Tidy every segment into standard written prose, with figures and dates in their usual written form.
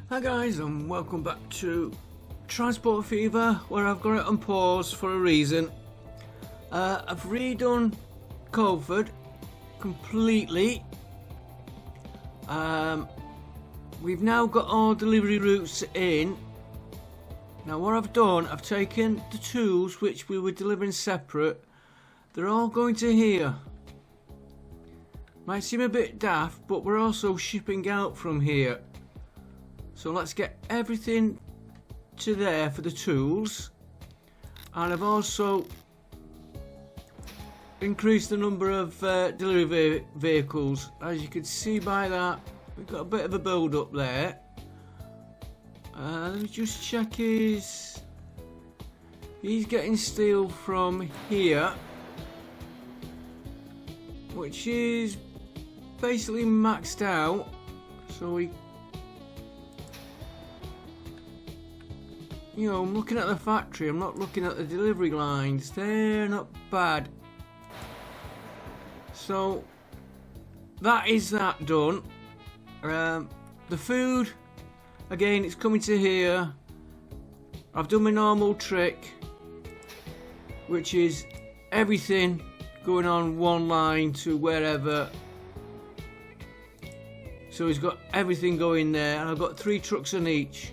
Hi guys, and welcome back to Transport Fever, where I've got it on pause for a reason. I've redone Colford completely. We've now got all delivery routes in. Now what I've done, I've taken the tools which we were delivering separate. They're all going to here. Might seem a bit daft, but we're also shipping out from here. So let's get everything to there for the tools. And I've also increased the number of delivery vehicles. As you can see by that, we've got a bit of a build up there. Let me just check he's getting steel from here, which is basically maxed out. So I'm looking at the factory, I'm not looking at the delivery lines. They're not bad. So that is that done. The food, again, it's coming to here. I've done my normal trick, which is everything going on one line to wherever. So he's got everything going there, and I've got 3 trucks on each.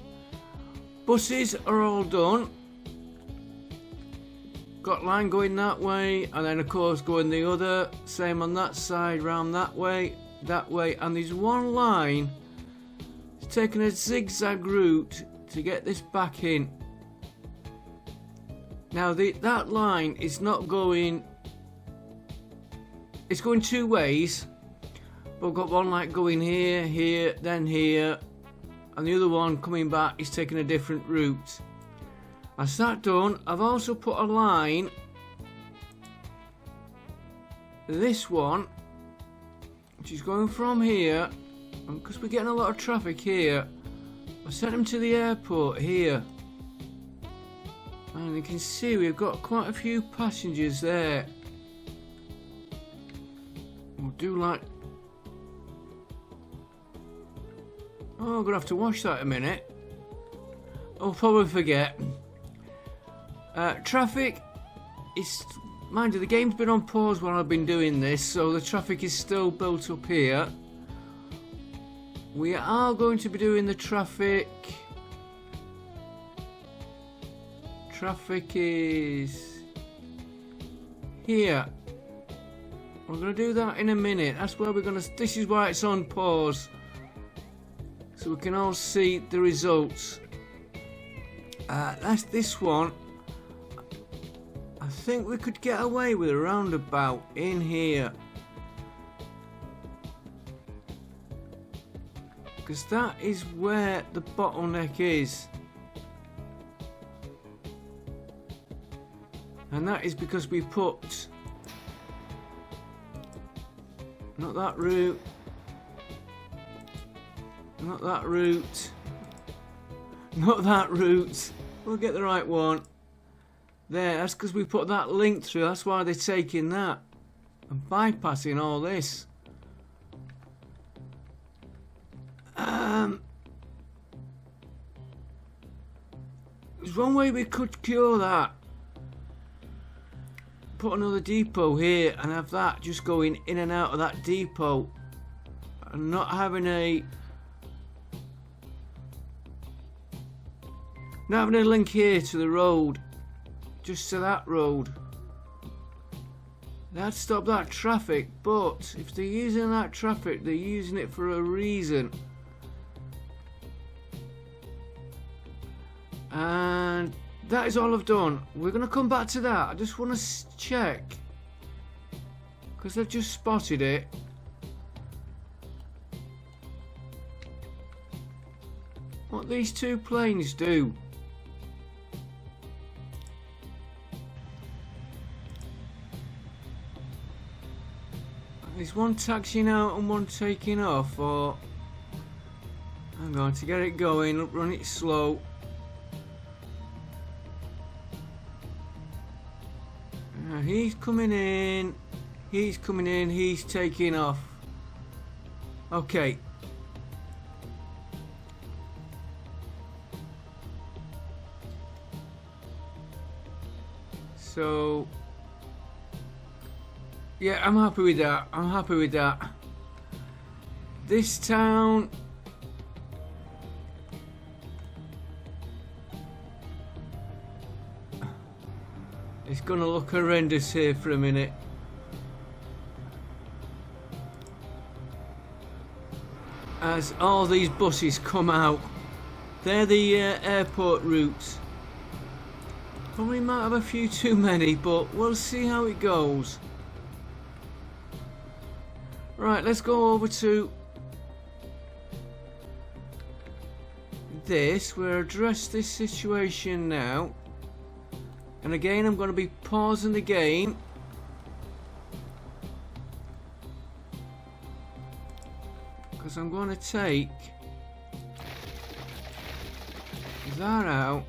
Buses are all done. Got line going that way, and then of course going the other. Same on that side, round that way, and there's one line. It's taking a zigzag route to get this back in. Now that line is not going. It's going 2 ways. But I've got one like going here, here, then here. And the other one coming back is taking a different route. That's that done. I've also put a line, this one, which is going from here, and because we're getting a lot of traffic here, I sent them to the airport here, and you can see we've got quite a few passengers there. We'll do like, oh, I'm going to have to wash that in a minute. I'll probably forget. Traffic is... Mind you, the game's been on pause while I've been doing this, so the traffic is still built up here. We are going to be doing the traffic... Traffic is... here. We're going to do that in a minute. That's where we're going to... This is why it's on pause. So we can all see the results. That's this one. I think we could get away with a roundabout in here, because that is where the bottleneck is, and that is because we put not that route. Not that route. Not that route. We'll get the right one. There, that's because we put that link through. That's why they're taking that and bypassing all this. There's one way we could cure that. Put another depot here and have that just going in and out of that depot, and not having a link here to the road, just to that road. That'd stop that traffic, but if they're using that traffic, they're using it for a reason. And that is all I've done. We're going to come back to that. I just want to check, because I've just spotted it. What these 2 planes do. Is one taxiing out and one taking off, or hang on, to get it going, run it slow. He's coming in, he's taking off. Okay, So yeah, I'm happy with that. I'm happy with that. This town, it's gonna look horrendous here for a minute. As all these buses come out. They're the airport routes. Probably might have a few too many, but we'll see how it goes. Right, let's go over to this. We'll address this situation now. And again, I'm going to be pausing the game. Because I'm going to take that out.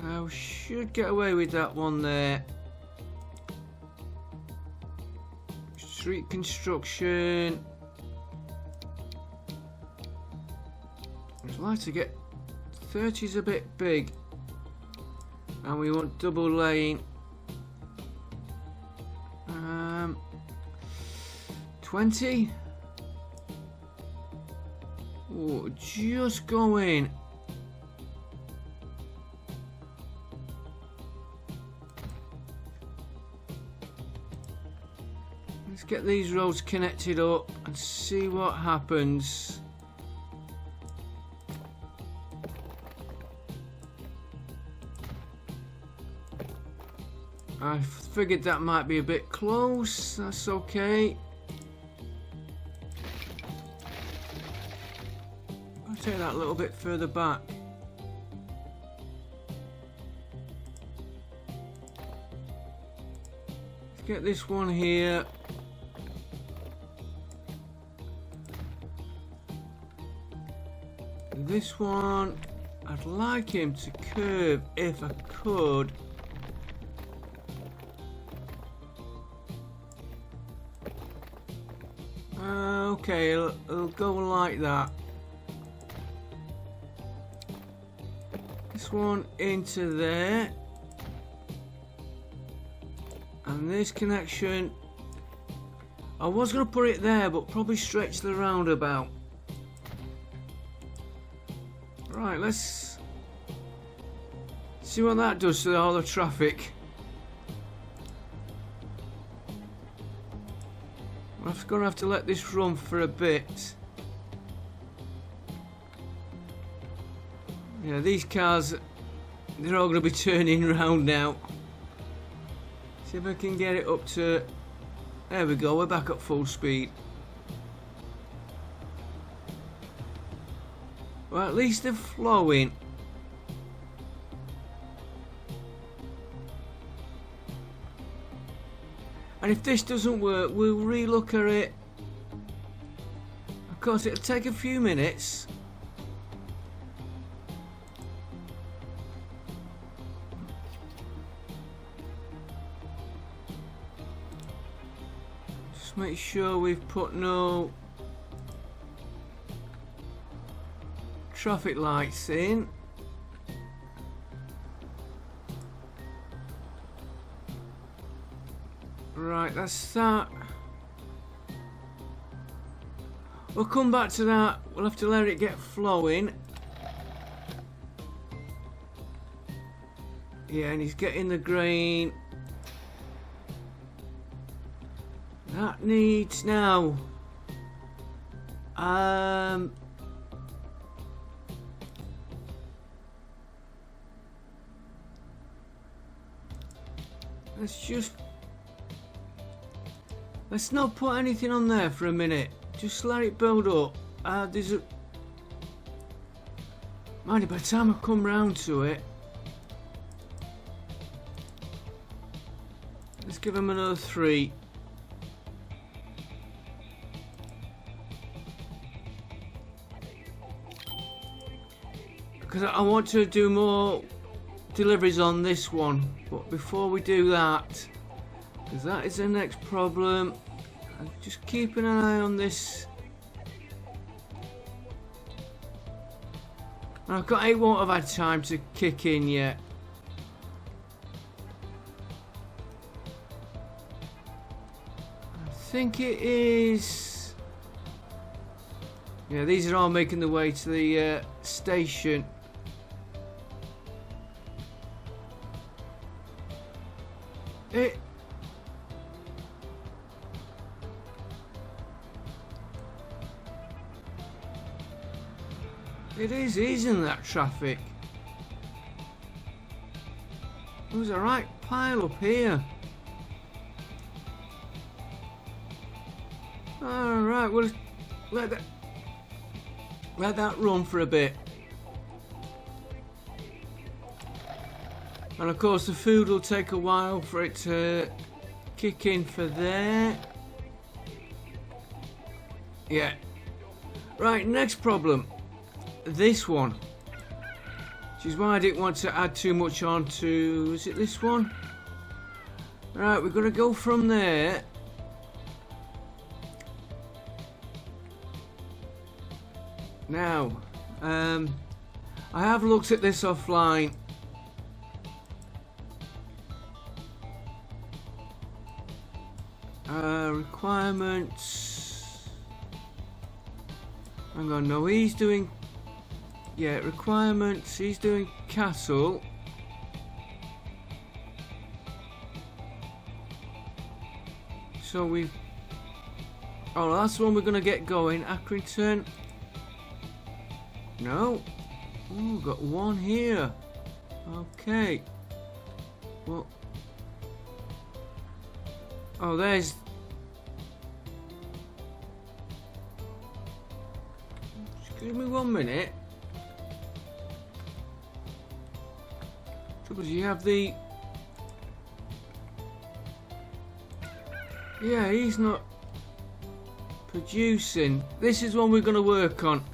I should get away with that one there. Street construction. I'd like to get 30's a bit big, and we want double lane. 20. Oh, just go in. Let's get these roads connected up and see what happens. I figured that might be a bit close. That's okay. I'll take that a little bit further back. Let's get this one here. This one, I'd like him to curve if I could. Okay, it'll go like that. This one into there. And this connection, I was going to put it there, but probably stretch the roundabout. Right, let's see what that does to all the traffic. I'm going to have to let this run for a bit. Yeah, these cars, they're all going to be turning around now. See if I can get it up to... There we go, we're back at full speed. Well, at least they're flowing. And if this doesn't work, we'll relook at it. Of course, it'll take a few minutes. Just make sure we've put no traffic lights in. Right, that's that. We'll come back to that. We'll have to let it get flowing. Yeah, and he's getting the grain. That needs now. Let's not put anything on there for a minute. Just let it build up. There's a... Mind you, by the time I come round to it... Let's give him another 3. Because I want to do more deliveries on this one. But before we do that... Because that is the next problem. I'm just keeping an eye on this. It won't have had time to kick in yet. I think it is. Yeah, these are all making the way to the station. It is, isn't that traffic? There's a right pile up here. Alright, well, let that run for a bit. And of course the food will take a while for it to kick in for there. Yeah. Right, next problem. This one. Which is why I didn't want to add too much on to... Is it this one? Right, we're going to go from there. Now, I have looked at this offline. Requirements. Hang on, no, he's doing... Yeah, requirements, he's doing castle. So we've... Oh, that's the one we're going to get going. Accrington. No. Ooh, got one here. Okay. Well... Oh, there's... Just give me 1 minute. Trouble is you have the... Yeah, he's not producing. This is one we're going to work on.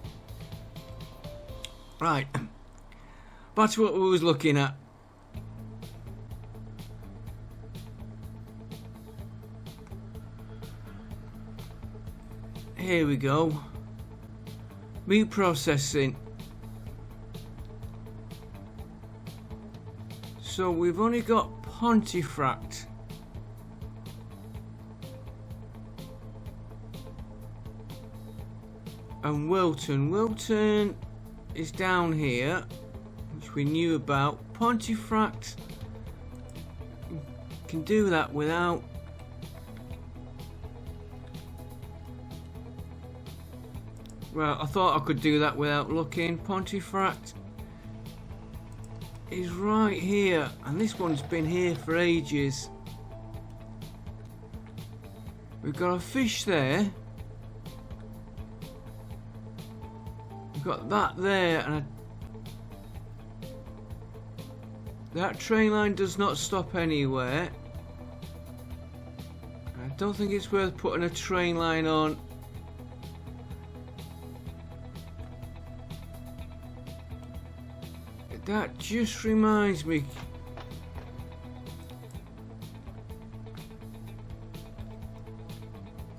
Right. Back to what we was looking at. Here we go. Meat processing. So we've only got Pontefract. And Wilton. Wilton is down here, which we knew about. Pontefract can do that without... Well, I thought I could do that without looking. Pontefract is right here, and this one's been here for ages. We've got a fish there. We've got that there, and that train line does not stop anywhere. I don't think it's worth putting a train line on. That just reminds me.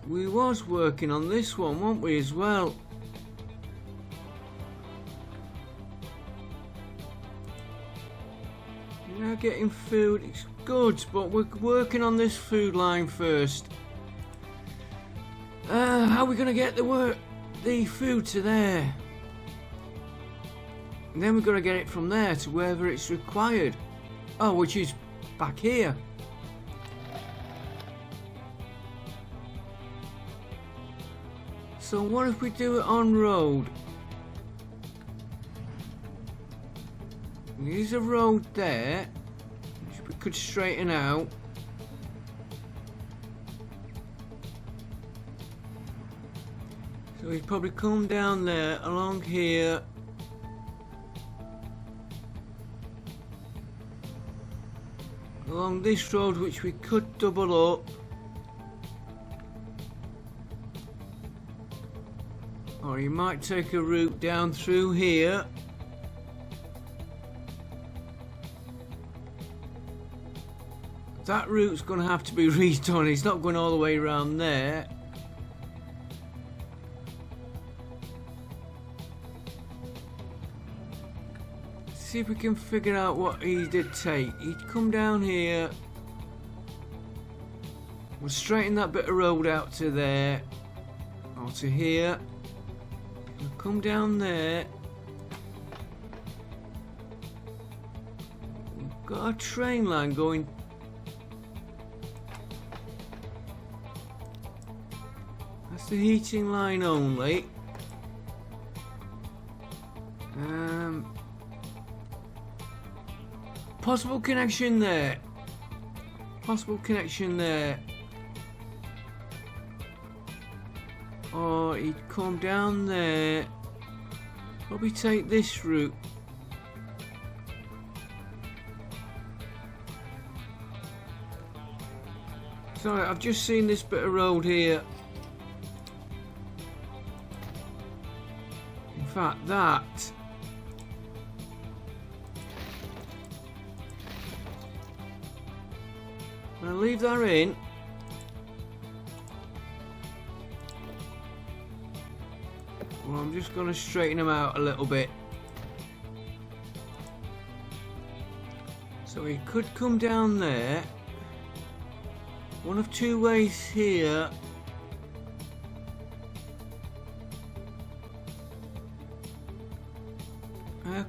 We was working on this one, weren't we, as well? We're now getting food. It's good, but we're working on this food line first. How are we going to get the food to there? And then we've got to get it from there to wherever it's required. Oh, which is back here. So what if we do it on road? There's a road there, which we could straighten out. So we'd probably come down there, along here. Along this road, which we could double up. Or you might take a route down through here. That route's going to have to be redone. It's not going all the way around there. see if we can figure out what he did take. He'd come down here. We'll straighten that bit of road out to there. Or to here. We'll come down there. We've got a train line going. That's the heating line only. Possible connection there. Possible connection there. Or he'd come down there. Probably take this route. Sorry, I've just seen this bit of road here. In fact, that. I'm gonna leave that in. Well, I'm just gonna straighten them out a little bit. So he could come down there. One of two ways here.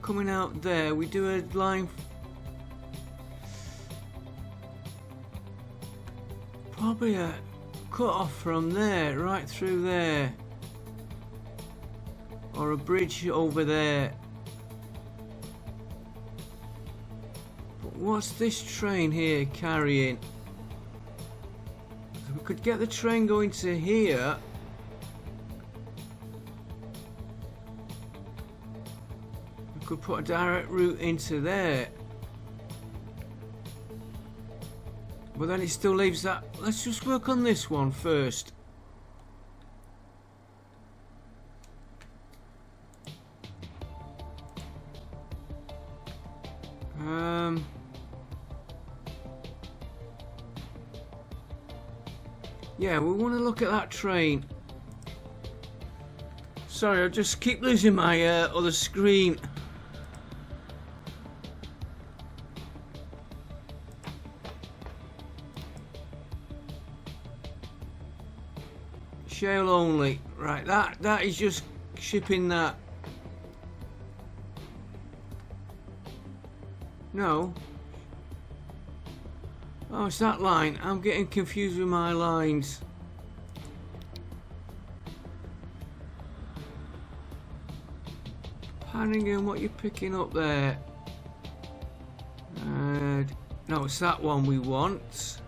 Coming out there, we do a line. Probably a cut off from there, right through there. Or a bridge over there. But what's this train here carrying? So we could get the train going to here. We could put a direct route into there. But then it still leaves that. Let's just work on this one first. Yeah, we want to look at that train. Sorry, I just keep losing my other screen. Shale only. Right, that is just shipping that. No. Oh, it's that line. I'm getting confused with my lines. Panningham, what you picking up there? No, it's that one we want.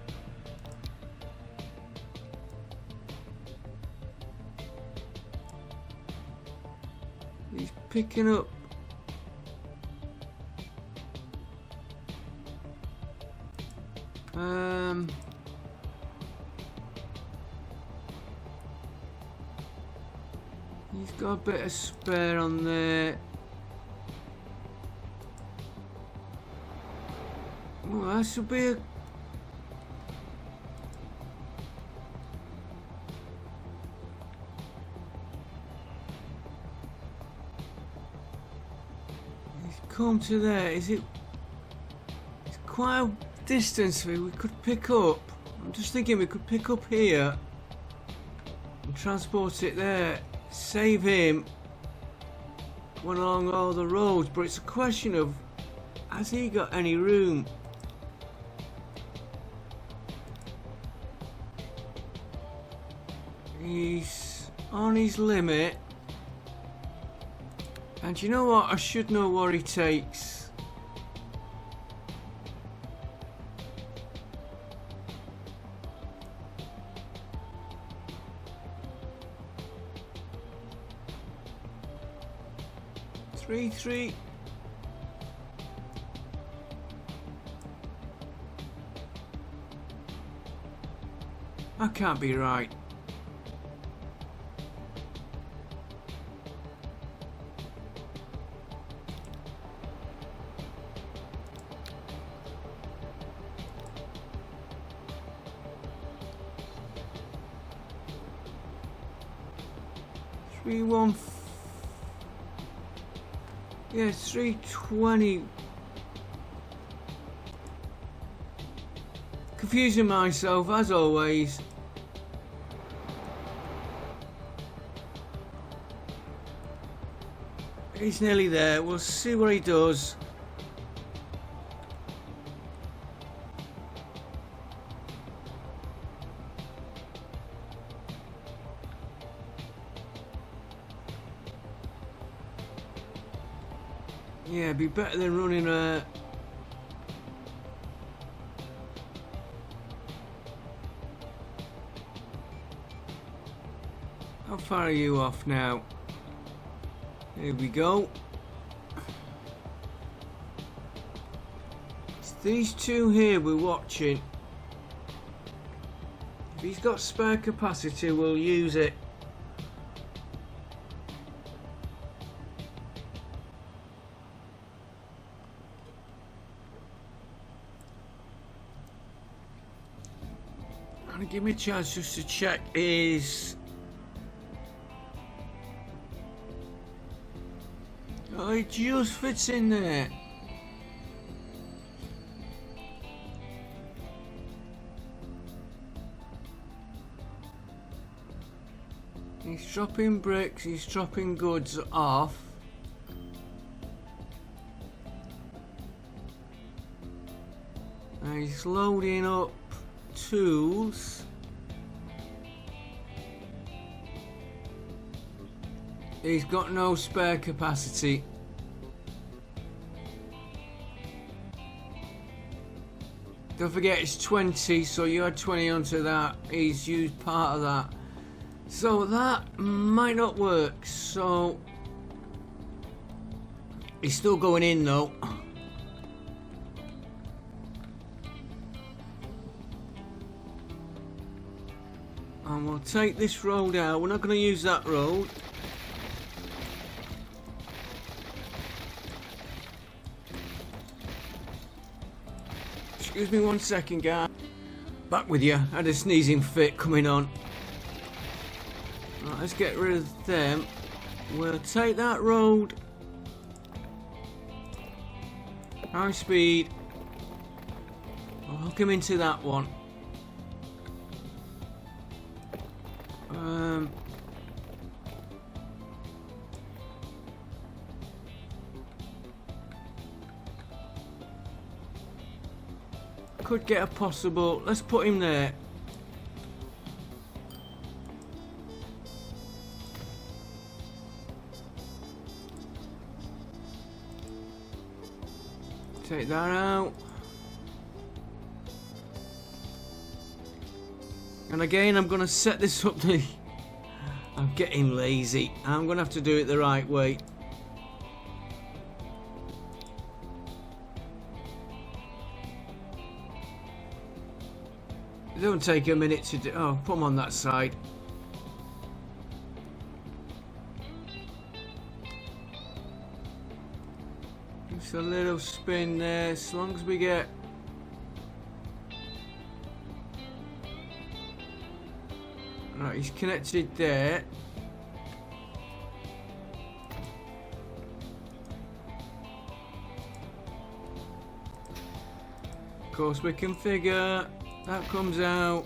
He's picking up. He's got a bit of spare on there. Well, that should be a... He's come to there. Is it... It's quite a distance we could pick up. I'm just thinking we could pick up here and transport it there. Save him going along all the roads, but it's a question of, has he got any room? He's on his limit, and you know what, I should know what he takes. Three. That can't be right. Yeah, 320. Confusing myself as always. He's nearly there. We'll see what he does. Yeah, it'd be better than running a... How far are you off now? Here we go. It's these two here we're watching. If he's got spare capacity, we'll use it. And give me a chance just to check his... Oh, it just fits in there. He's dropping bricks, he's dropping goods off. And he's loading up tools. He's got no spare capacity. Don't forget it's 20, so you add 20 onto that. He's used part of that. So that might not work. So he's still going in though. And we'll take this road out. We're not going to use that road. Excuse me 1 second, guys. Back with you. I had a sneezing fit coming on. Right, let's get rid of them. We'll take that road. High speed. I'll hook him into that one. Could get a possible. Let's put him there. Take that out. And again, I'm going to set this up. I'm getting lazy. I'm going to have to do it the right way. It don't take a minute to do. Oh, put them on that side. Just a little spin there, as long as we get. Right, he's connected there. Of course, we configure. That comes out.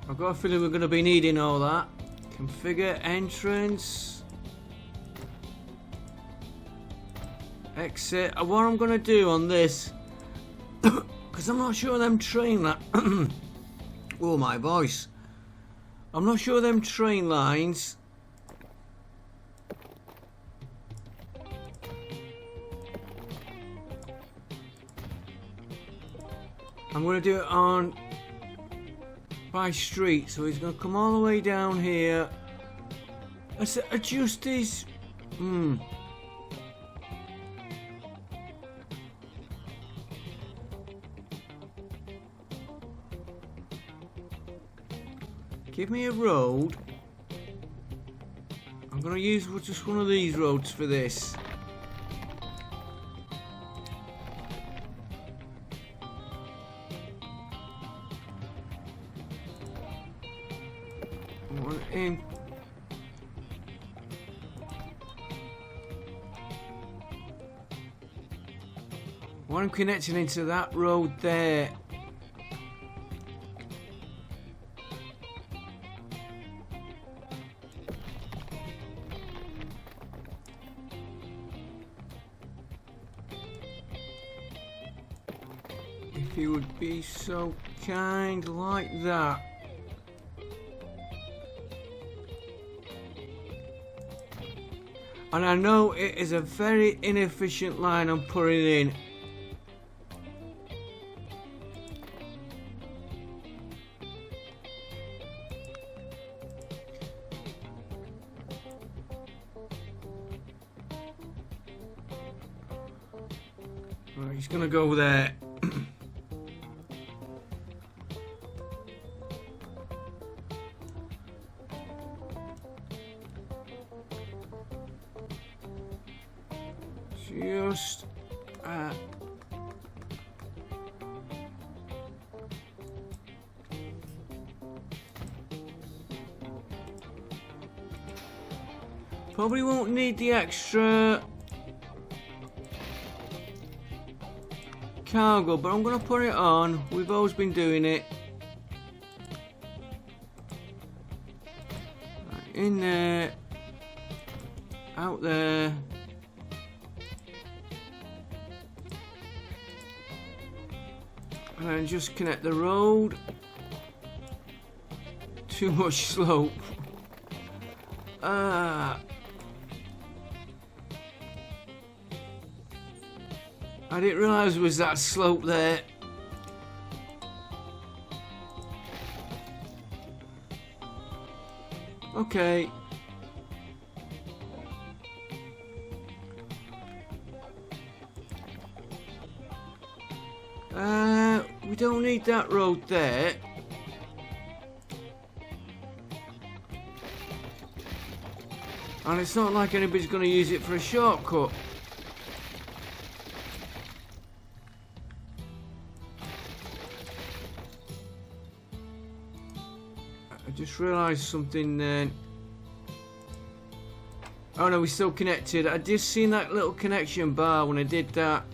I've got a feeling we're going to be needing all that. Configure entrance. Exit. What I'm going to do on this, because I'm not sure them train that. Oh, my voice. I'm not sure them train lines. I'm going to do it on by street, so he's going to come all the way down here. Let's adjust his. Give me a road. I'm going to use just one of these roads for this. One in. One connecting into that road there. If you would be so kind, like that. And I know it is a very inefficient line I'm putting in. Right, he's gonna go there. Just probably won't need the extra cargo, but I'm gonna put it on. We've always been doing it. Right, in there, out there. And then just connect the road. Too much slope. I didn't realise there was that slope there. Okay. We don't need that road there. And it's not like anybody's going to use it for a shortcut. I just realised something then. Oh no, we're still connected. I just seen that little connection bar when I did that.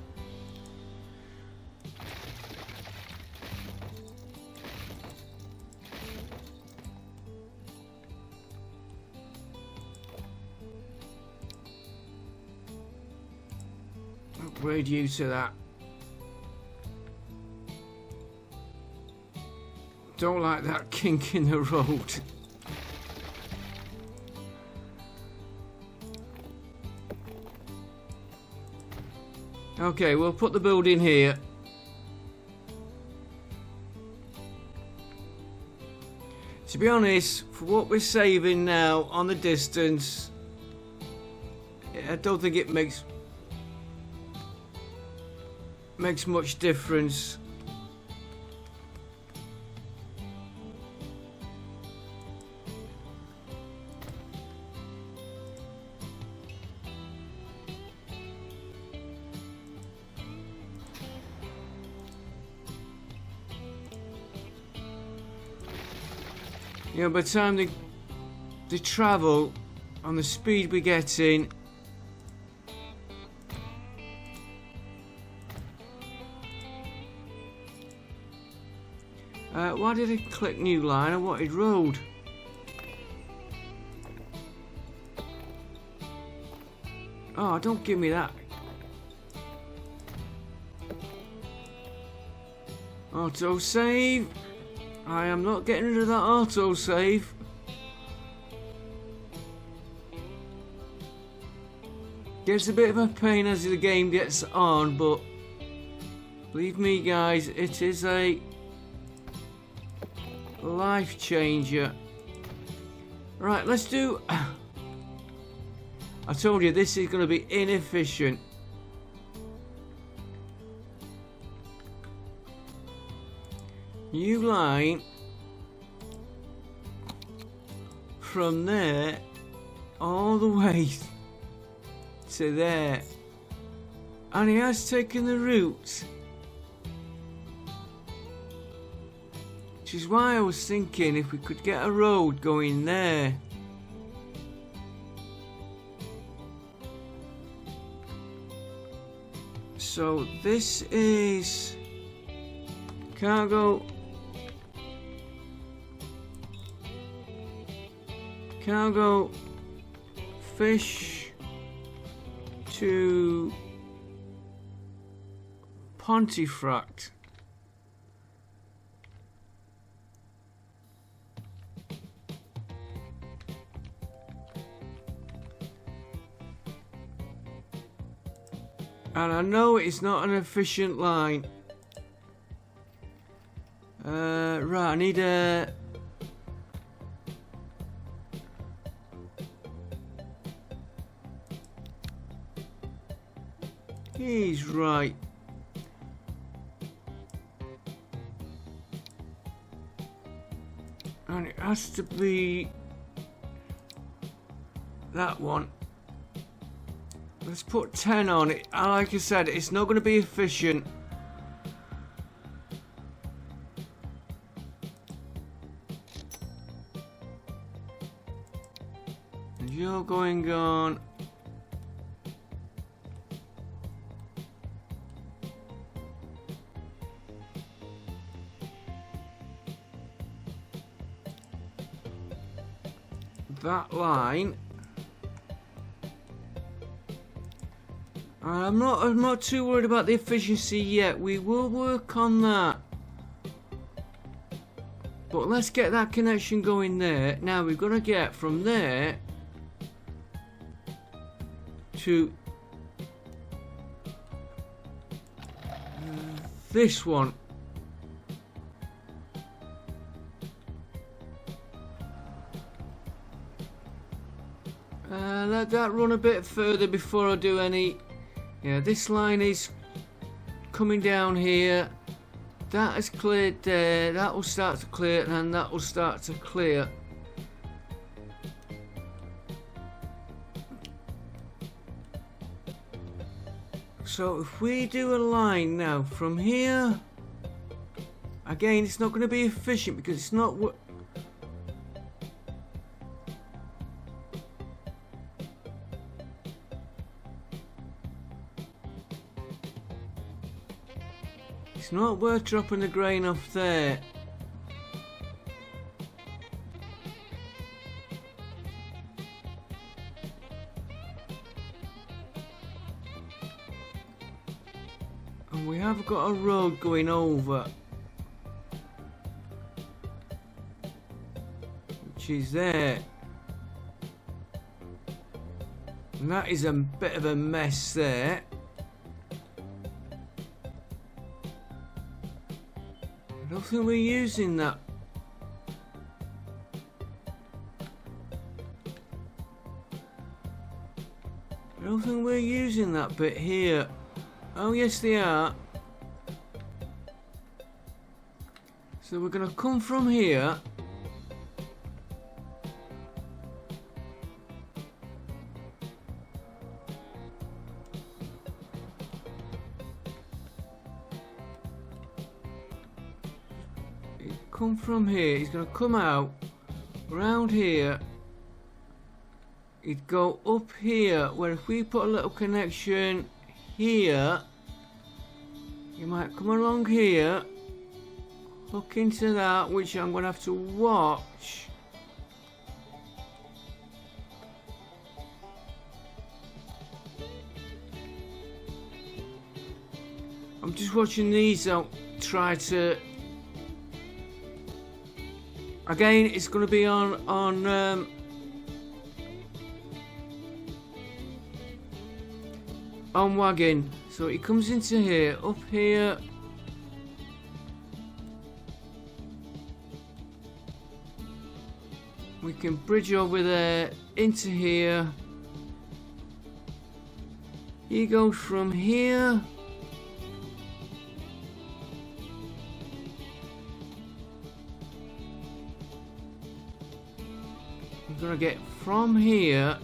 Upgrade you to that. Don't like that kink in the road. Okay, we'll put the building here. To be honest, for what we're saving now on the distance, I don't think it makes much difference. You know, by the time they travel on the speed we're getting, why did I click new line? I wanted road. Oh, don't give me that. Auto save. I am not getting rid of that auto save. Gets a bit of a pain as the game gets on, but believe me guys, it is a life changer. Right, let's do... I told you this is going to be inefficient. New line from there all the way to there, and he has taken the route Which is why I was thinking if we could get a road going there. So this is cargo fish to Pontefract. And I know it's not an efficient line. Right, I need a... He's right. And it has to be that one. Let's put 10 on it. Like I said, it's not going to be efficient. And you're going on. That line. I'm not too worried about the efficiency yet. We will work on that. But let's get that connection going there. Now we've got to get from there to this one. Let that run a bit further before I do any. Yeah, this line is coming down here. That has cleared there. That will start to clear, and that will start to clear. So if we do a line now from here, again, it's not going to be efficient because it's not. It's not worth dropping the grain off there. And we have got a road going over, which is there. And that is a bit of a mess there. I don't think we're using that. I don't think we're using that bit here. Oh yes they are. So we're going to come from here. Come from here, he's going to come out around here. He'd go up here, where if we put a little connection here, you might come along here, hook into that, which I'm going to have to watch. I'm just watching these out, try to. Again, it's going to be on wagon. So it comes into here, up here. We can bridge over there, into here. He goes from here. We're gonna get from here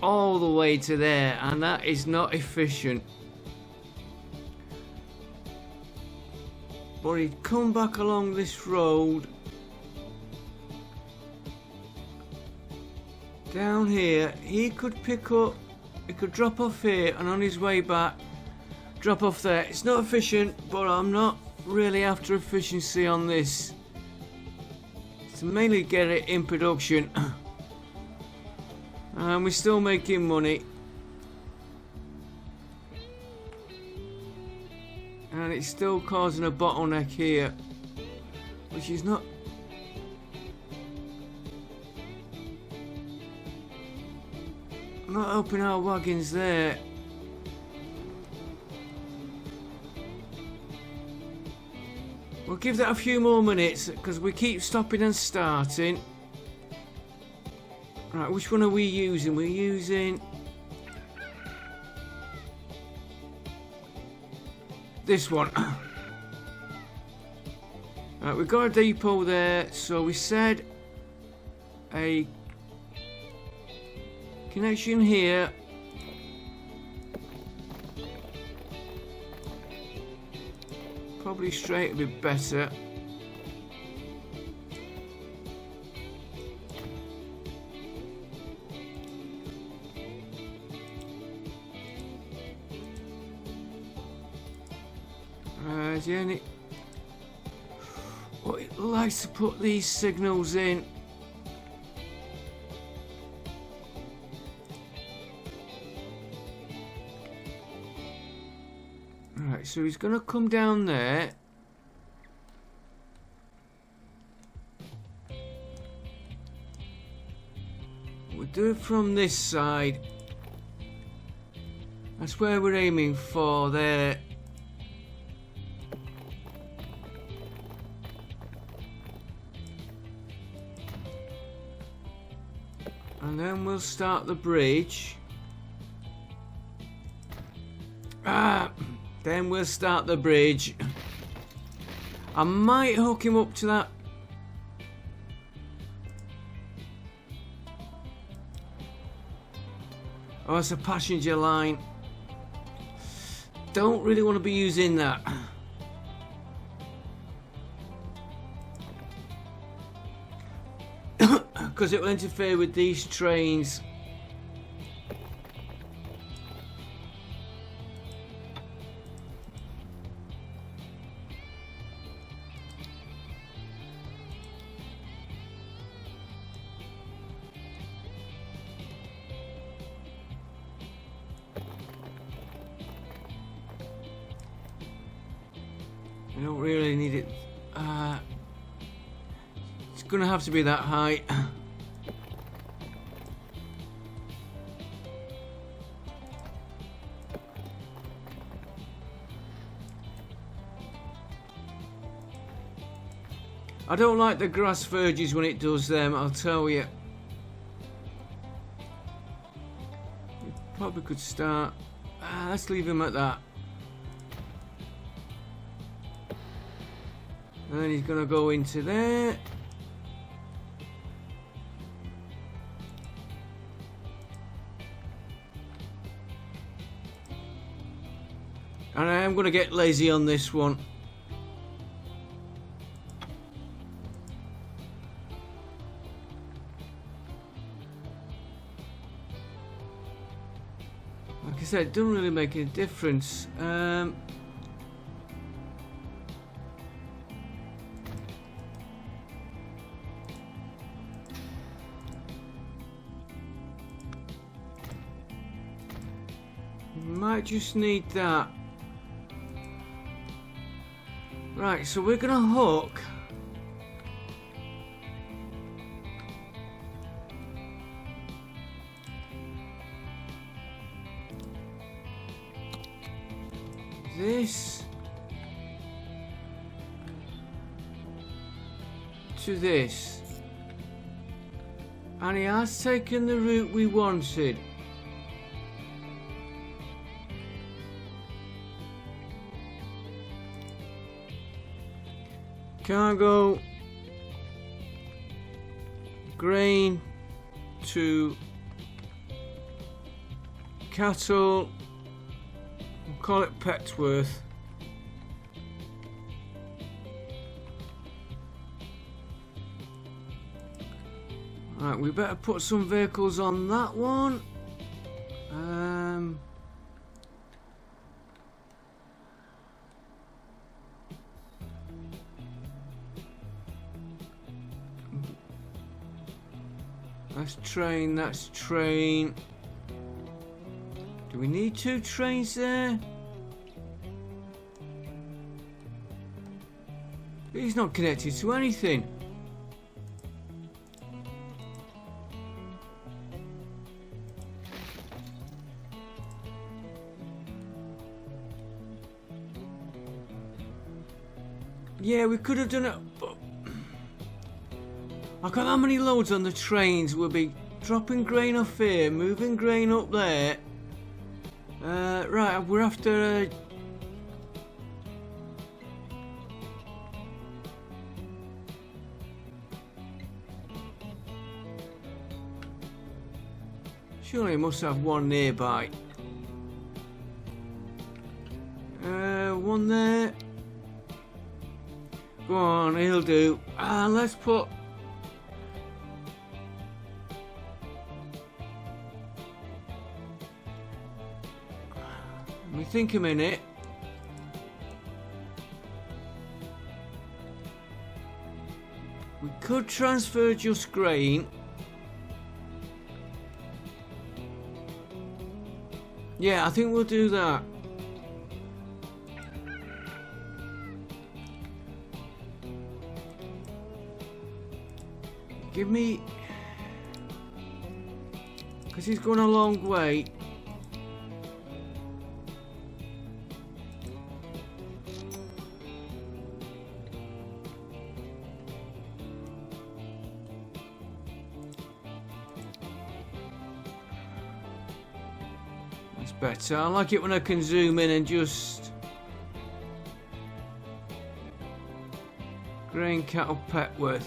all the way to there, and that is not efficient. but he'd come back along this road down here. He could pick up, he could drop off here, and on his way back drop off there. It's not efficient, but I'm not really after efficiency on this. To mainly get it in production. And we're still making money. And it's still causing a bottleneck here, which is not helping our wagons there. We'll give that a few more minutes because we keep stopping and starting. Right, which one are we using? We're using this one. Right, we've got a depot there, so we said a connection here. Probably straight would be better. Jenny, oh, it likes to put these signals in. Right, so he's gonna come down there. We'll do it from this side. That's where we're aiming for there. And then we'll start the bridge. Then we'll start the bridge. I might hook him up to that. Oh, it's a passenger line. Don't really want to be using that. Because it will interfere with these trains. I don't really need it. It's going to have to be that high. I don't like the grass verges when it does them, I'll tell you. We probably could start. Let's leave him at that. And then he's going to go into there. And I am going to get lazy on this one. Like I said, it doesn't really make any difference. Might just need that. Right, so we're gonna hook this to this, and he has taken the route we wanted. Cargo, grain to cattle, we'll call it Petworth. Right, we better put some vehicles on that one. That's train, that's train. Do we need 2 trains there? He's not connected to anything. Yeah, we could have done it, but I got how many loads on the trains? We'll be dropping grain off here, moving grain up there. Right, we're after surely it must have one nearby. One there. Go on, he'll do. Let's put. Let me think a minute. We could transfer just grain. Yeah, I think we'll do that. Give me... because he's going a long way. That's better. I like it when I can zoom in and just... grain cattle Petworth.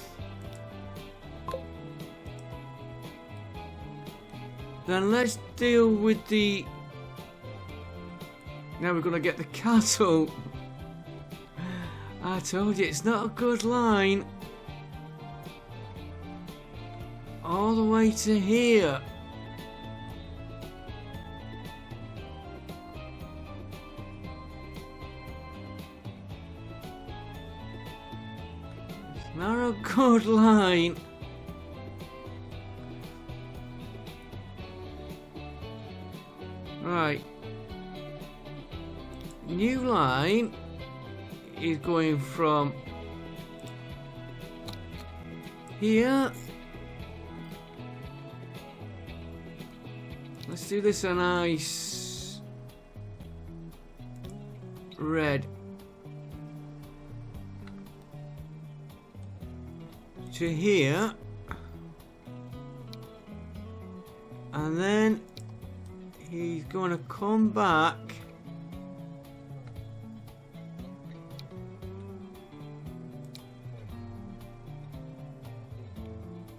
Then let's deal with the... now we're going to get the cattle. I told you, it's not a good line. All the way to here. It's not a good line. Right, new line is going from here. Let's do this a nice red to here, and then he's going to come back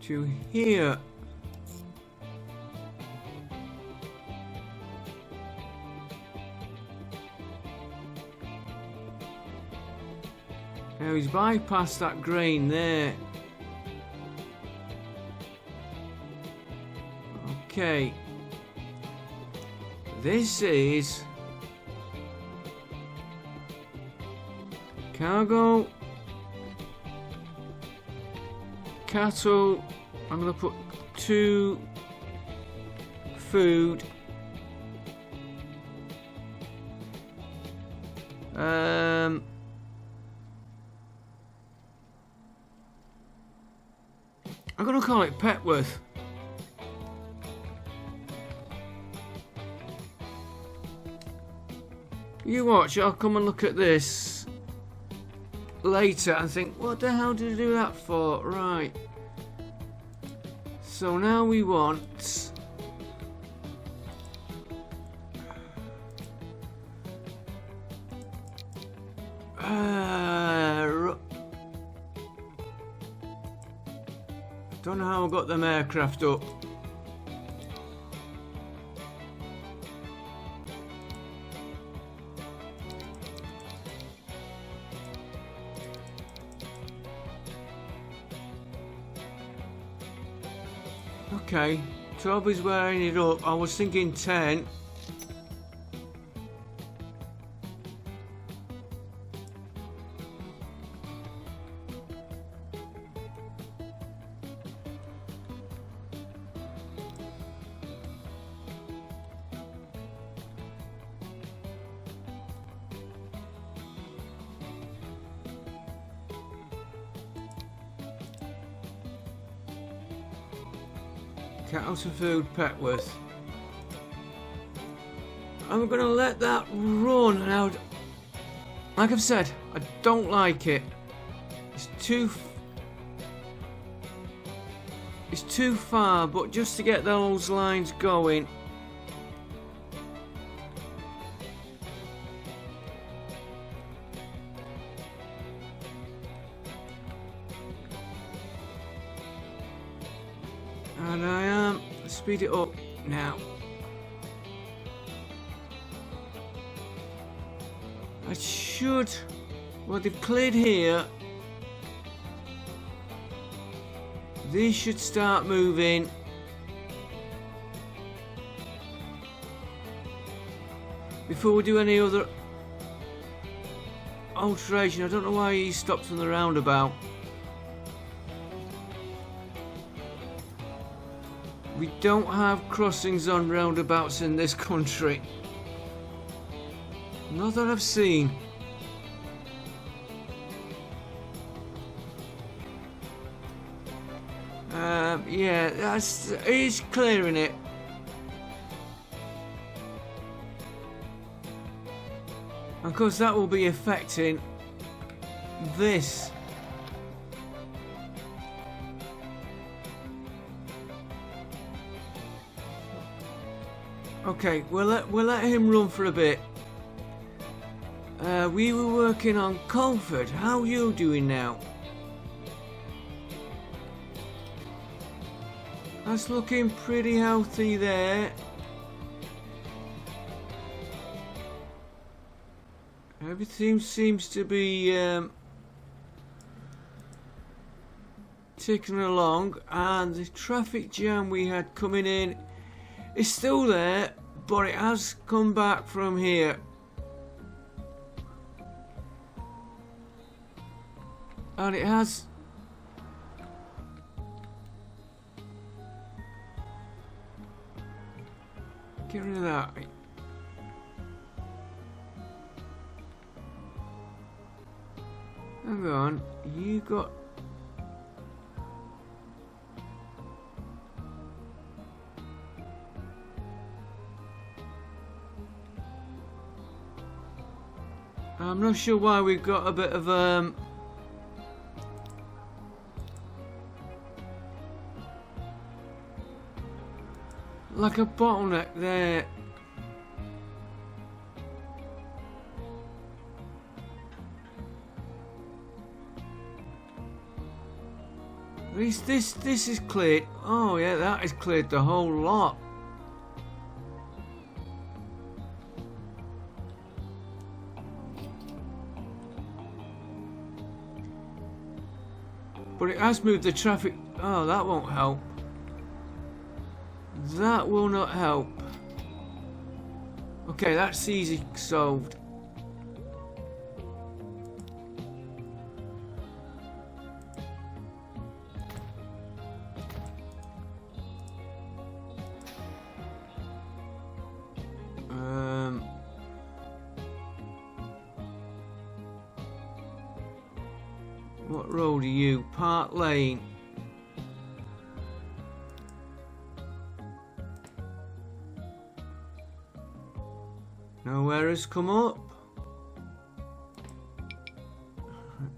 to here. Now he's bypassed that grain there. Okay. This is cargo, cattle. I'm going to put 2 food. I'm going to call it Petworth. You watch, I'll come and look at this later and think, what the hell did I do that for? Right. So now we want... don't know how I got them aircraft up. Okay, 12 is where I ended up. I was thinking 10. Cattle to food, Petworth. I'm gonna let that run now. Like I've said, I don't like it. It's too far, but just to get those lines going. And I am speed it up now. I should. Well, they've cleared here. These should start moving. Before we do any other alteration. I don't know why he stopped on the roundabout. We don't have crossings on roundabouts in this country. Not that I've seen. Yeah, he's clearing it. Of course, that will be affecting this. Okay, we'll let him run for a bit. We were working on Colford. How are you doing now? That's looking pretty healthy there. Everything seems to be ticking along, and the traffic jam we had coming in is still there, but it has come back from here. And it has get rid of that. Hang on, you got I'm not sure why we've got a bit of like a bottleneck there. At least this is cleared. Oh yeah, that is cleared the whole lot. But it has moved the traffic. Oh, that won't help. That will not help. Okay, that's easy solved. What road are you? Park Lane. No errors come up.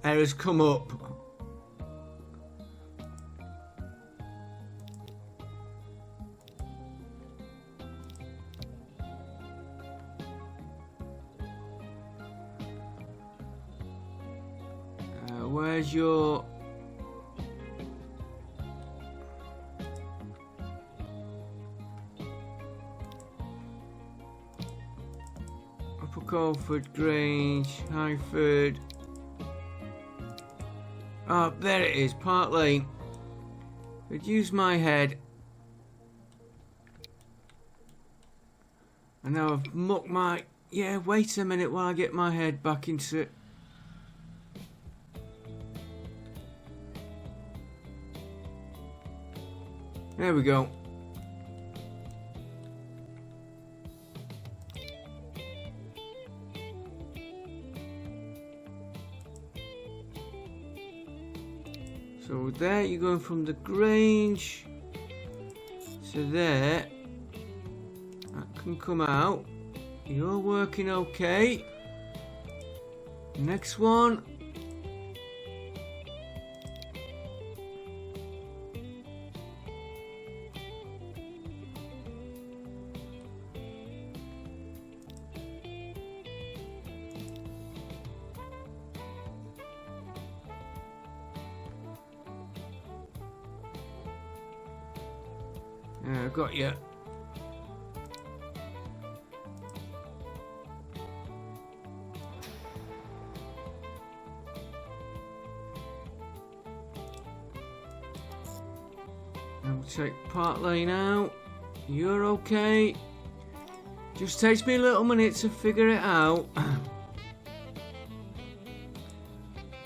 Errors come up. Where's your Upper Colford, Grange, Highford? Oh, there it is, Park Lane. Could use my head. And now I've mucked my... Yeah, wait a minute while I get my head back into it. There we go. So there, you're going from the Grange to there. That can come out. You're working okay. Next one. Yeah, got you. Now we'll take Park Lane out. You're okay. Just takes me a little minute to figure it out.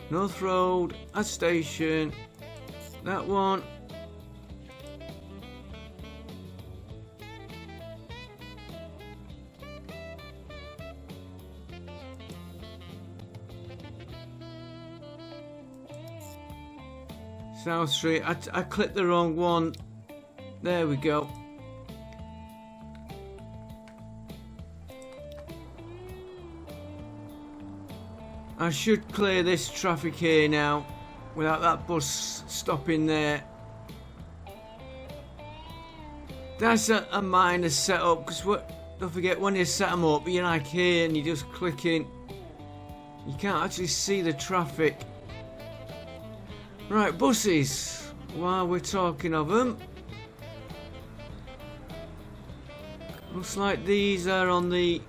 North Road, at station. That one. South Street. I clicked the wrong one. There we go. I should clear this traffic here now without that bus stopping there. That's a minor setup, because don't forget, when you set them up, you're like here and you're just clicking. You can't actually see the traffic. Right, buses, while we're talking of them. Looks like these are on the...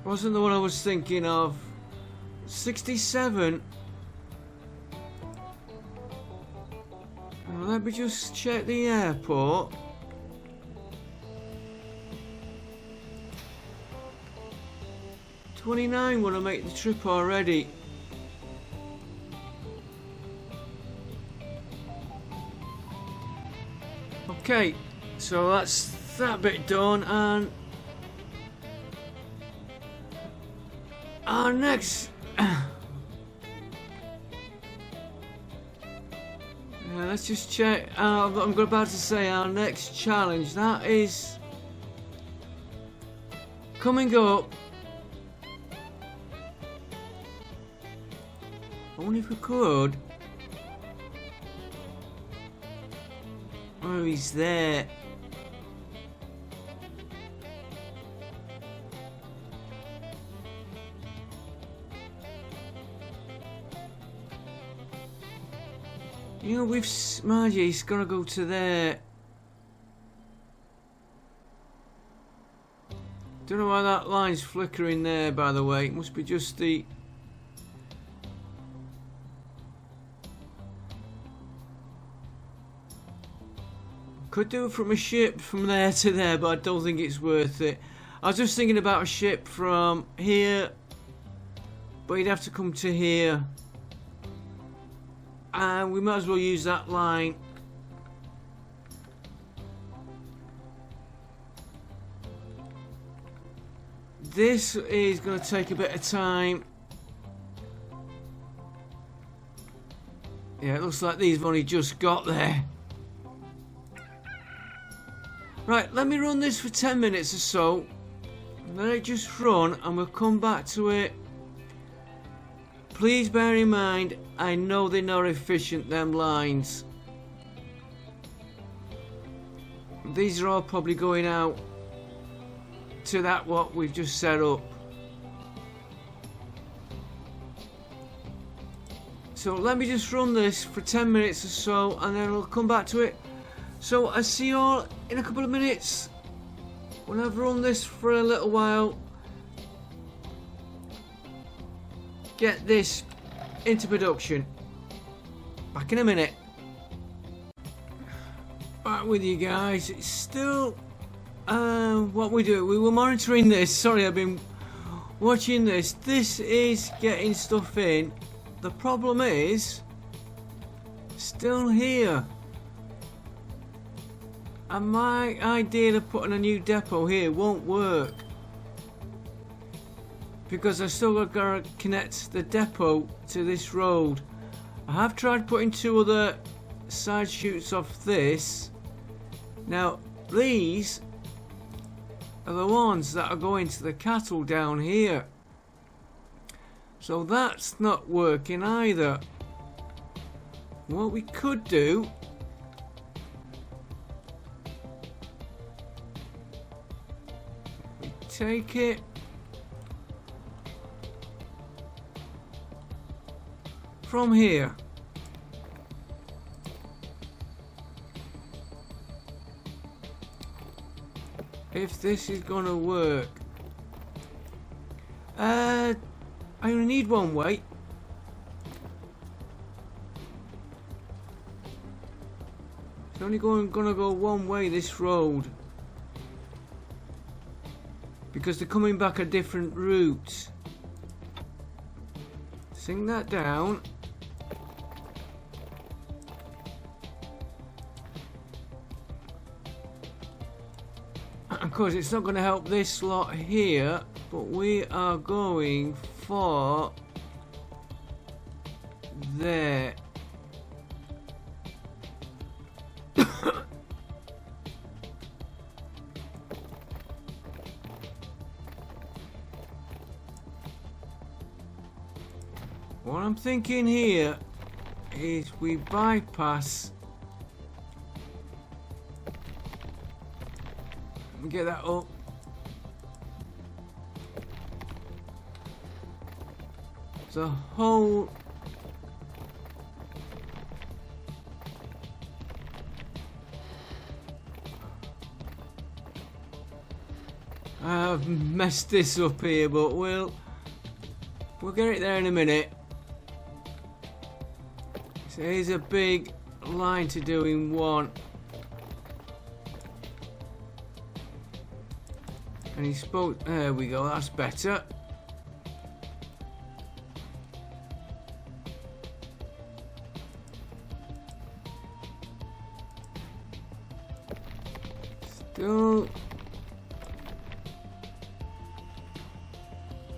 Wasn't the one I was thinking of. 67. Let me just check the airport. $29 want to make the trip already. Okay, so that's that bit done, and our next let's just check. I'm about to say our next challenge. That is coming up. I wonder if we could. Oh, he's there. You know, with Margie, he's gotta go to there. Don't know why that line's flickering there, by the way. It must be just the... Could do it from a ship from there to there, but I don't think it's worth it. I was just thinking about a ship from here, but you'd have to come to here. And we might as well use that line. This is going to take a bit of time. Yeah, it looks like these have only just got there. Right, let me run this for 10 minutes or so. Let it just run and we'll come back to it. Please bear in mind, I know they're not efficient, them lines. These are all probably going out to that what we've just set up. So let me just run this for 10 minutes or so and then we'll come back to it. So I'll see you all in a couple of minutes when I've run this for a little while. get this into production. Back in a minute. Back with you guys. It's still what we do. We were monitoring this. Sorry, I've been watching this. This is getting stuff in. The problem is still here. And my idea of putting a new depot here won't work. Because I still got to connect the depot to this road. I have tried putting 2 other side chutes off this. Now these are the ones that are going to the cattle down here. So that's not working either. What we could do, we take it from here. If this is gonna work. I only need one way. It's only gonna go one way, this road. Because they're coming back a different route. Sink that down. Of course, it's not going to help this lot here, but we are going for there. What I'm thinking here is we bypass. Get that up. The whole I've messed this up here, but we'll get it there in a minute. So here's a big line to do in one. And he spoke. There we go. That's better. Still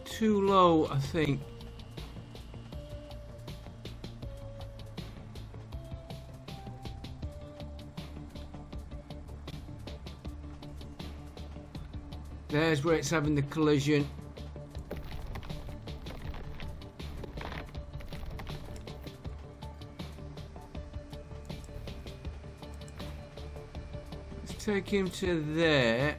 too low, I think. There's where it's having the collision. Let's take him to there.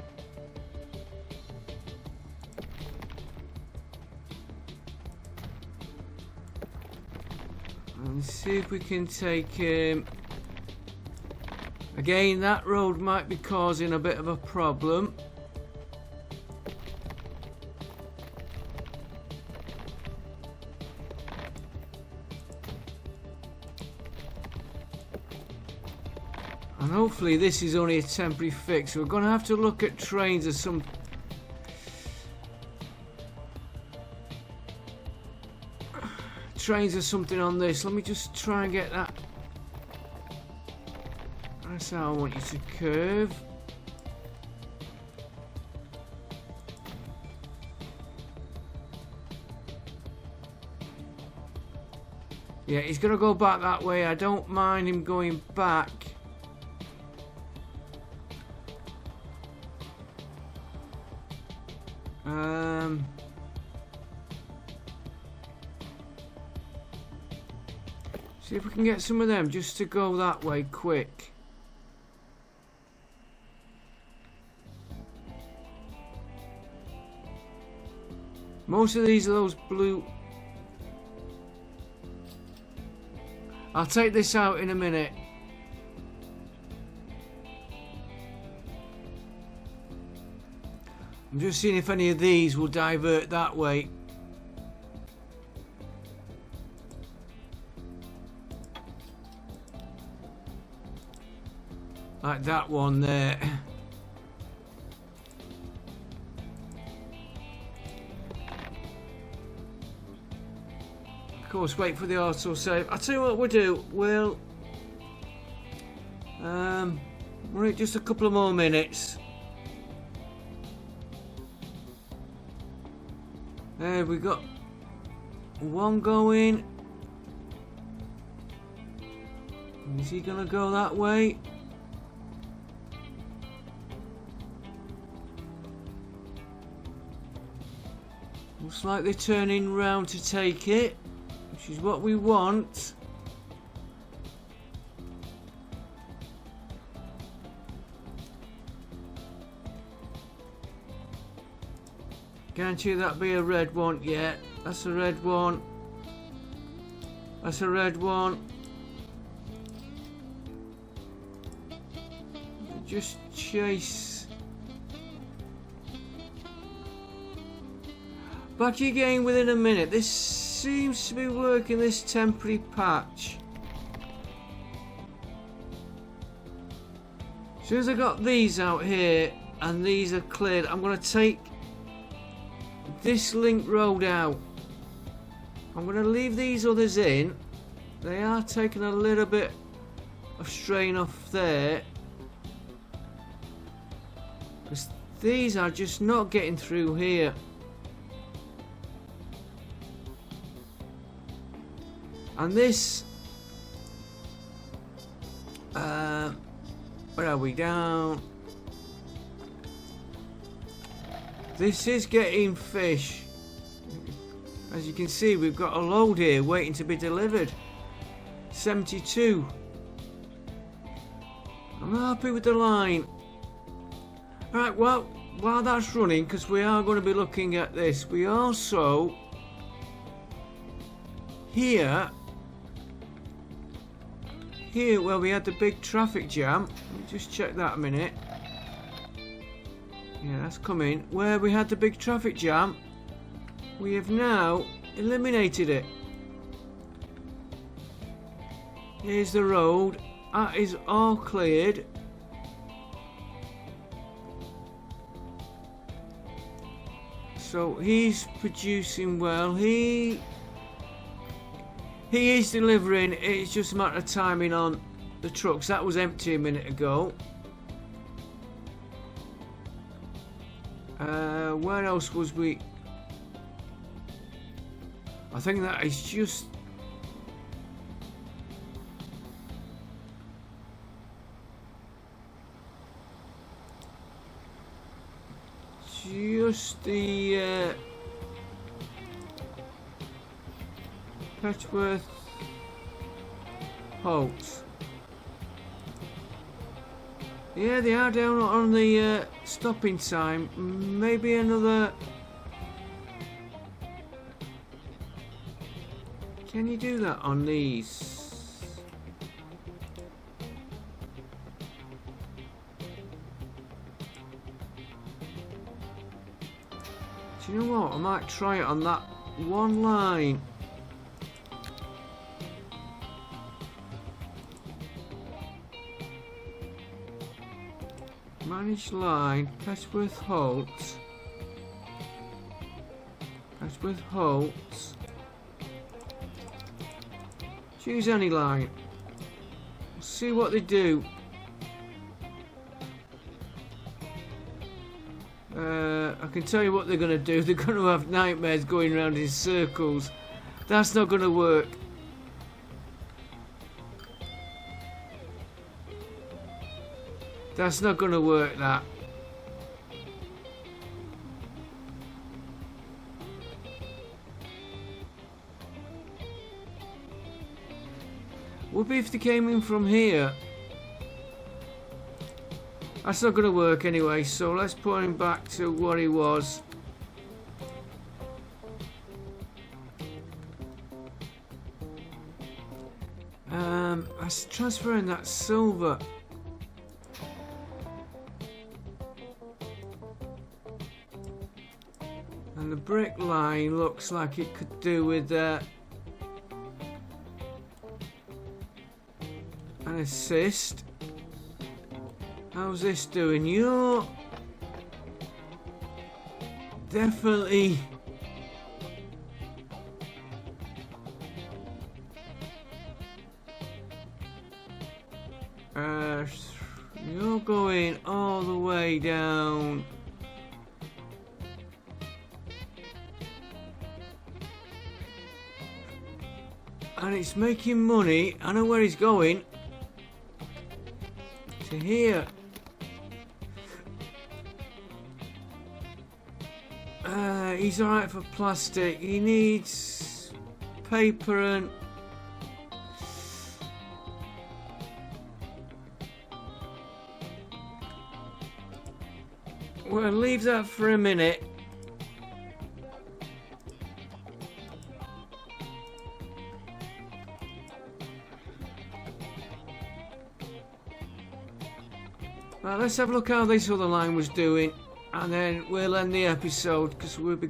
And see if we can take him. Again, that road might be causing a bit of a problem. And hopefully this is only a temporary fix. We're going to have to look at trains or some... trains or something on this. Let me just try and get that. That's how I want you to curve. Yeah, he's going to go back that way. I don't mind him going back. See if we can get some of them just to go that way quick. Most of these are those blue. I'll take this out in a minute. I'm just seeing if any of these will divert that way. Like that one there. Of course, wait for the autosave. I'll tell you what we'll do. We'll wait just a couple of more minutes. There we got one going. Is he gonna go that way? Looks like they're turning round to take it, which is what we want. Guarantee that be a red one. Yeah, that's a red one. That's a red one. Just chase. Back again within a minute. This seems to be working, this temporary patch. As soon as I got these out here and these are cleared, I'm going to take this link road out. I'm going to leave these others in. They are taking a little bit of strain off there. Because these are just not getting through here. And this, where are we, down? This is getting fish. As you can see, we've got a load here waiting to be delivered. 72. I'm happy with the line. Alright, well, while that's running, because we are going to be looking at this, we also here where we had the big traffic jam, let me just check that a minute. Yeah, that's coming. Where we had the big traffic jam, we have now eliminated it. Here's the road. That is all cleared. So he's producing well. He is delivering. It's just a matter of timing on the trucks. That was empty a minute ago. Where else was we? I think that is just the Petworth Halt. Yeah, they are down on the stopping time. Maybe another. Can you do that on these? Do you know what? I might try it on that one line. Manage line, Petworth Halt. Petworth Halt. Choose any line. See what they do. I can tell you what they're going to do. They're going to have nightmares going around in circles. That's not going to work. That's not going to work, that. Would be if they came in from here. That's not going to work anyway, so let's put him back to what he was. I was transferring that silver. And the brick line looks like it could do with an assist. How's this doing? You're definitely you're going all the way down. And it's making money. I know where he's going. To here. He's alright for plastic. He needs paper and... Well, leave that for a minute. Right, let's have a look how this other line was doing. And then we'll end the episode because we'll be...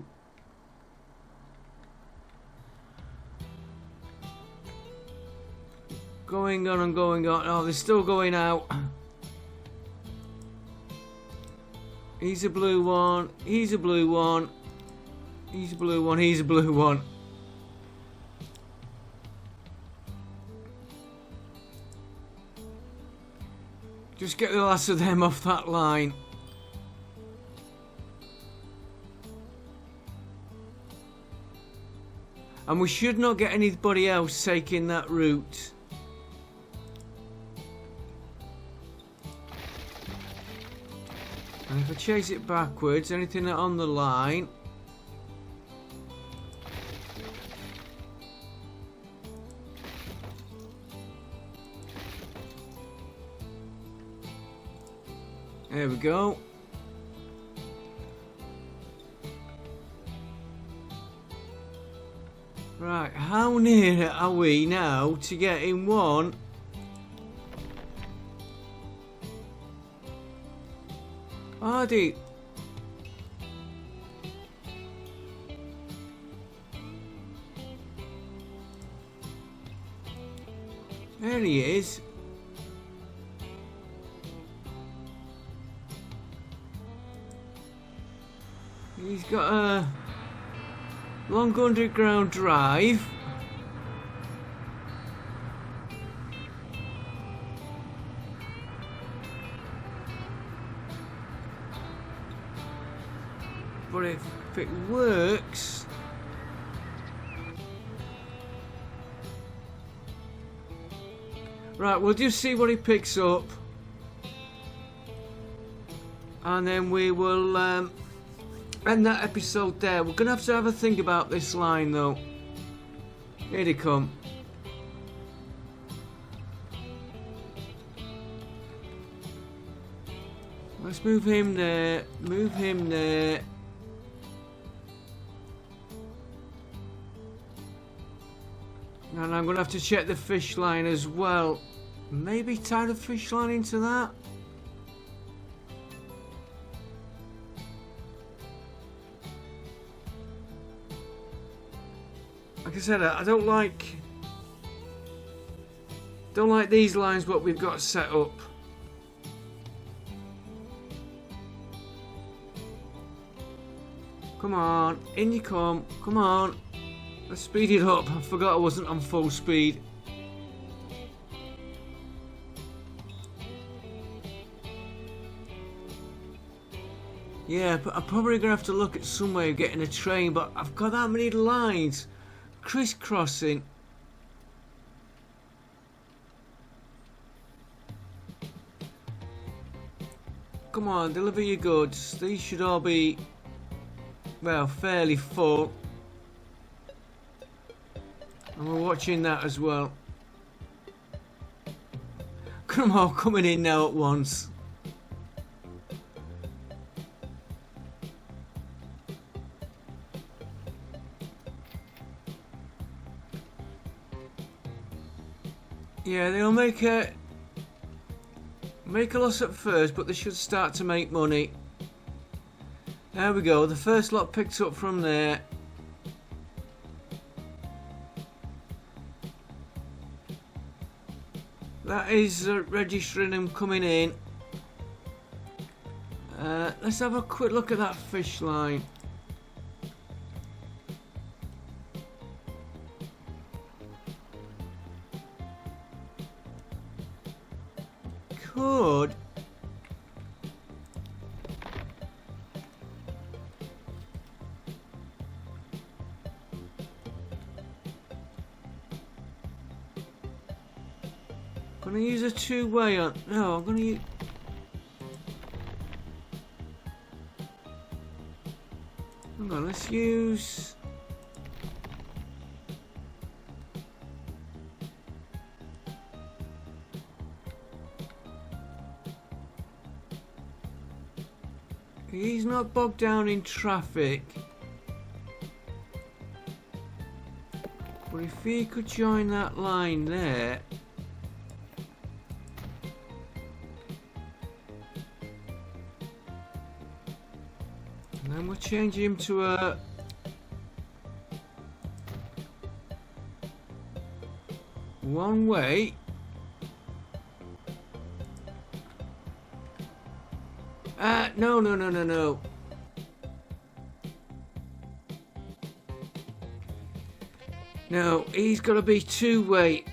going on and going on. Oh, they're still going out. He's a blue one. He's a blue one. He's a blue one. He's a blue one. Just get the last of them off that line. And we should not get anybody else taking that route. And if I chase it backwards, anything on the line... There we go. Right, how near are we now to getting one? Hardy. There he is. He's got a long underground drive. But if it works... Right, we'll just see what he picks up. And then we will end that episode there. We're going to have a think about this line though. Here they come. Let's move him there. Move him there. And I'm going to have to check the fish line as well. Maybe tie the fish line into that. Like I said, I don't like these lines what we've got set up. Come on, in you come. Come on. Let's speed it up. I forgot I wasn't on full speed. Yeah, but I'm probably going to have to look at some way of getting a train, but I've got that many lines crisscrossing. Come on, deliver your goods. These should all be, well, fairly full. And we're watching that as well. Come on, coming in now at once. Yeah, they'll make a loss at first, but they should start to make money. There we go, the first lot picked up from there. That is registering them coming in. Let's have a quick look at that fish line. Could gonna use a two-way on. No, I'm gonna use. Hang on, let's use. He's not bogged down in traffic. But if he could join that line there. And then we'll change him to a one way. No. No, he's got to be two-way.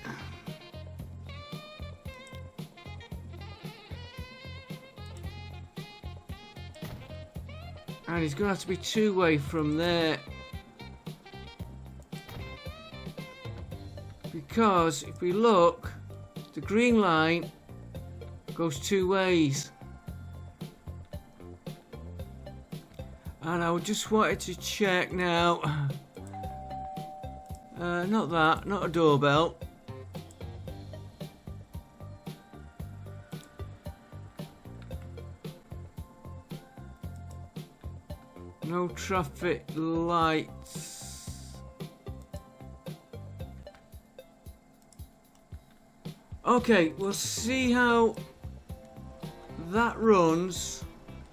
And he's going to have to be two-way from there. Because if we look, the green line goes two ways. And I just wanted to check now. Not that, not a doorbell. No traffic lights. Okay, we'll see how that runs.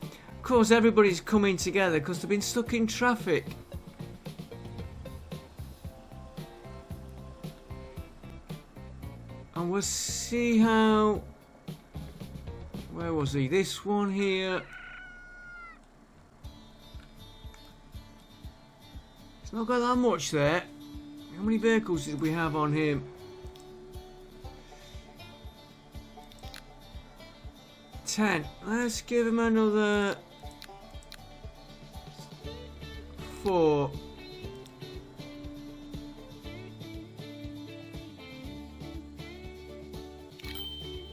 Of course, everybody's coming together because they've been stuck in traffic. And we'll see how. Where was he? This one here. It's not got that much there. How many vehicles did we have on him? 10. Let's give him another 4.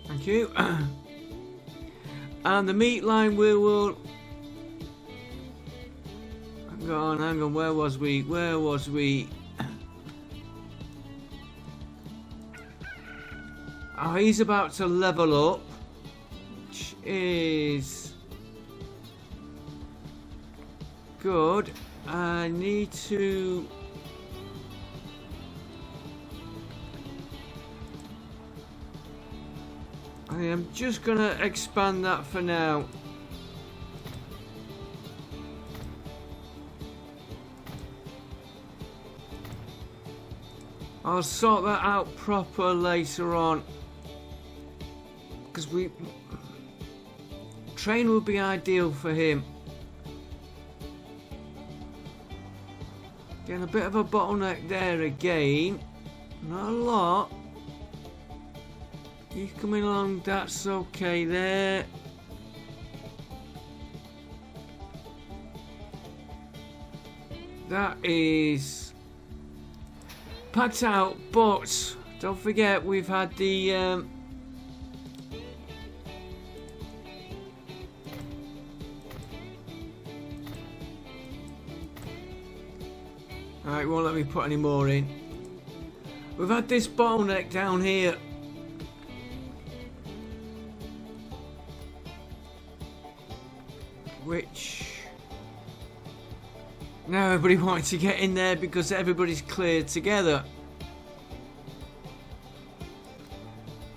Thank you. And the meat line we will. Hang on, where was we? Oh, he's about to level up, which is good. I need to. I am just gonna expand that for now. I'll sort that out proper later on. Because train would be ideal for him. Getting a bit of a bottleneck there again. Not a lot. He's coming along, that's okay there. That is packed out, but don't forget we've had the alright, won't let me put any more in. We've had this bottleneck down here. Which now everybody wanted to get in there because everybody's cleared together.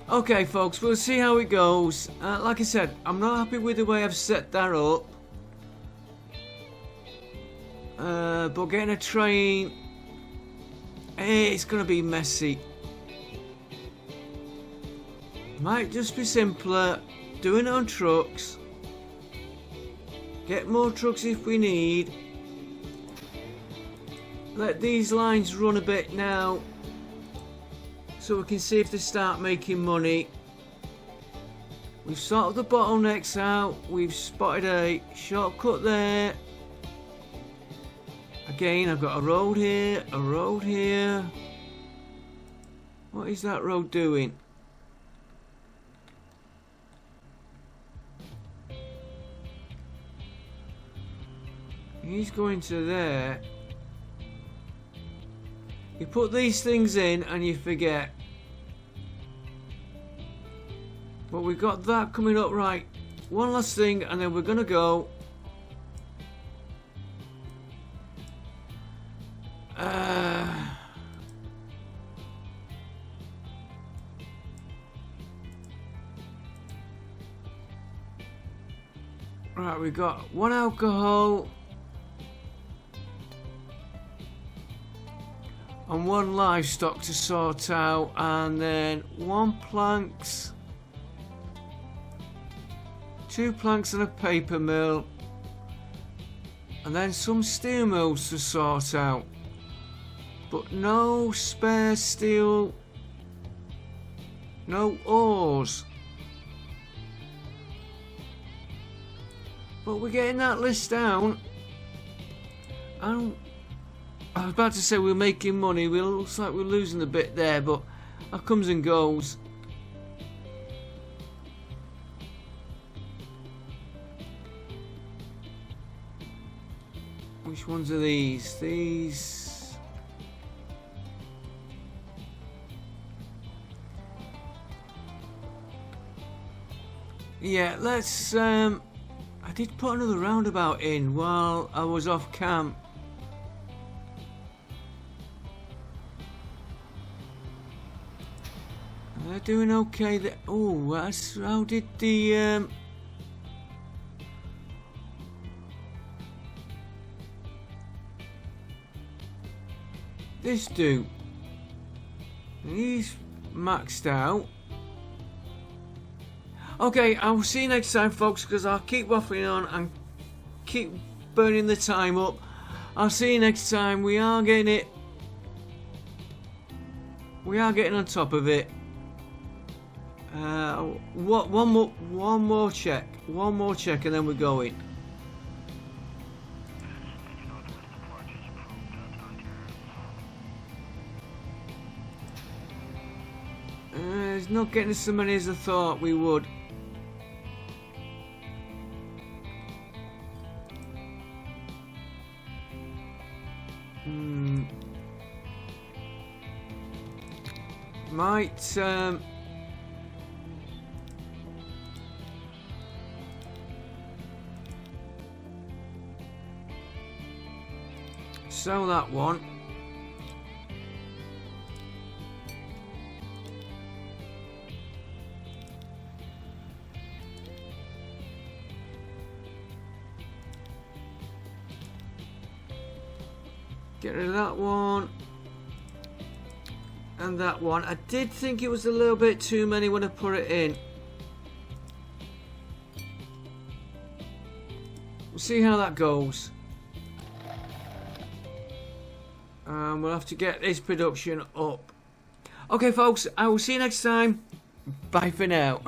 Okay folks, we'll see how it goes. Like I said, I'm not happy with the way I've set that up. But getting a train, it's going to be messy. Might just be simpler doing it on trucks. Get more trucks if we need. Let these lines run a bit now, so we can see if they start making money. We've sorted the bottlenecks out. We've spotted a shortcut there. Again, I've got a road here, a road here. What is that road doing? He's going to there. You put these things in and you forget. But we've got that coming up, right. One last thing and then we're going to go. Right, we've got one alcohol and one livestock to sort out, and then one planks, two planks and a paper mill, and then some steel mills to sort out, but no spare steel, no ores. But we're getting that list down, and I was about to say we're making money. It looks like we're losing a bit there, but that comes and goes. Which ones are these? These. Yeah, let's. I did put another roundabout in while I was off camp. They're doing okay. Oh, that's how did the this do? He's maxed out. Okay, I'll see you next time, folks, because I'll keep waffling on and keep burning the time up. I'll see you next time. We are getting it. We are getting on top of it. One more check, and then we're going. It's not getting as many as I thought we would. Might sell that one. Get rid of that one. And that one. I did think it was a little bit too many when I put it in. We'll see how that goes. We'll have to get this production up. Okay, folks, I will see you next time. Bye for now.